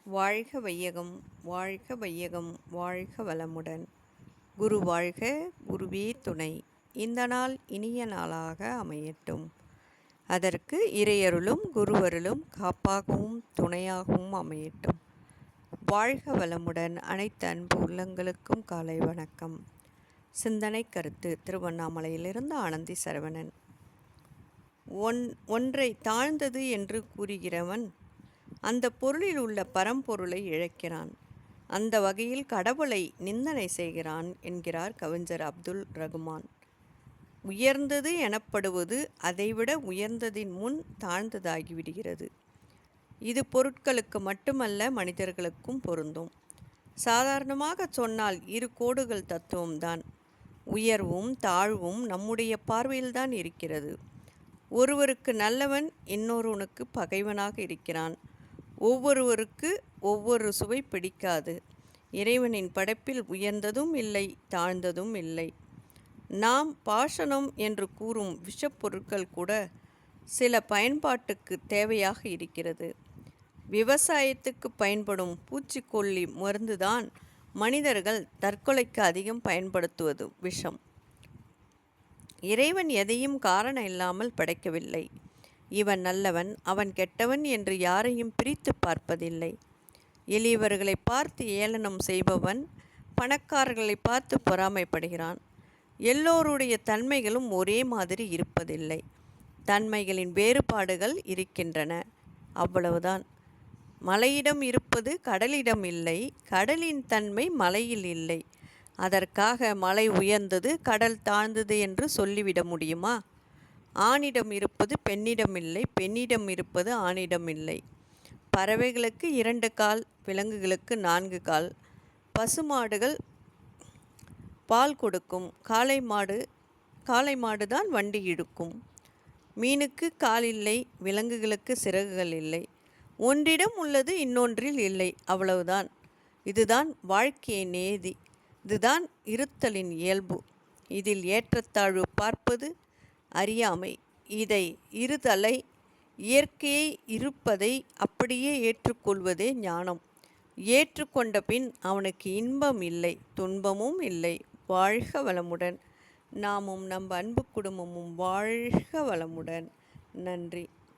வாழ்க வையகம் வாழ்க வையகம் வாழ்க வளமுடன். குரு வாழ்க, குருவே துணை. இந்த நாள் இனிய நாளாக அமையட்டும். அதற்கு இறையருளும் குருவருளும் காப்பாகவும் துணையாகவும் அமையட்டும். வாழ்க வளமுடன். அனைத்து அன்பு உள்ளங்களுக்கும் காலை வணக்கம். சிந்தனை கருத்து திருவண்ணாமலையிலிருந்து ஆனந்தி சரவணன். ஒன்றை தாழ்ந்தது என்று கூறுகிறவன் அந்த பொருளில் உள்ள பரம்பொருளை இழக்கிறான். அந்த வகையில் கடவுளை நிந்தனை செய்கிறான் என்கிறார் கவிஞர் அப்துல் ரகுமான். உயர்ந்தது எனப்படுவது அதைவிட உயர்ந்ததின் முன் தாழ்ந்ததாகிவிடுகிறது. இது பொருட்களுக்கு மட்டுமல்ல, மனிதர்களுக்கும் பொருந்தும். சாதாரணமாக சொன்னால் இரு கோடுகள் தத்துவம்தான். உயர்வும் தாழ்வும் நம்முடைய பார்வையில்தான் இருக்கிறது. ஒருவருக்கு நல்லவன் இன்னொருவனுக்கு பகைவனாக இருக்கிறான். ஒவ்வொருவருக்கு ஒவ்வொரு சுவை பிடிக்காது. இறைவனின் படைப்பில் உயர்ந்ததும் இல்லை, தாழ்ந்ததும் இல்லை. நாம் பாஷணம் என்று கூறும் விஷப்பொருட்கள் கூட சில பயன்பாட்டுக்கு தேவையாக இருக்கிறது. விவசாயத்துக்கு பயன்படும் பூச்சிக்கொல்லி மருந்துதான் மனிதர்கள் தற்கொலைக்கு அதிகம் பயன்படுத்துவது விஷம். இறைவன் எதையும் காரணம் இல்லாமல் படைக்கவில்லை. இவன் நல்லவன் அவன் கெட்டவன் என்று யாரையும் பிரித்து பார்ப்பதில்லை. எளியவர்களை பார்த்து ஏளனம் செய்பவன் பணக்காரர்களை பார்த்து பொறாமைப்படுகிறான். எல்லோருடைய தன்மைகளும் ஒரே மாதிரி இருப்பதில்லை. தன்மைகளின் வேறுபாடுகள் இருக்கின்றன, அவ்வளவுதான். மலையிடம் இருப்பது கடலிடம் இல்லை, கடலின் தன்மை மலையில் இல்லை. அதற்காக மலை உயர்ந்தது கடல் தாழ்ந்தது என்று சொல்லிவிட முடியுமா? ஆணிடம் இருப்பது பெண்ணிடம் இல்லை, பெண்ணிடம் இருப்பது ஆணிடம் இல்லை. பறவைகளுக்கு 2 கால், விலங்குகளுக்கு 4 கால். பசுமாடுகள் பால் கொடுக்கும், காளை மாடுதான் வண்டி இழுக்கும். மீனுக்கு கால் இல்லை, விலங்குகளுக்கு சிறகுகள் இல்லை. ஒன்றிடம் உள்ளது இன்னொன்றில் இல்லை, அவ்வளவுதான். இதுதான் வாழ்க்கையின் நேதி. இதுதான் இருத்தலின் இயல்பு. இதில் ஏற்றத்தாழ்வு பார்ப்பது அறியாமை. இதை இருதலை இயற்கையை இருப்பதை அப்படியே ஏற்றுக்கொள்வதே ஞானம். ஏற்றுக்கொண்ட பின் அவனுக்கு இன்பம் இல்லை, துன்பமும் இல்லை. வாழ்க வளமுடன். நாமும் நம் அன்பு குடும்பமும் வாழ்க வளமுடன். நன்றி.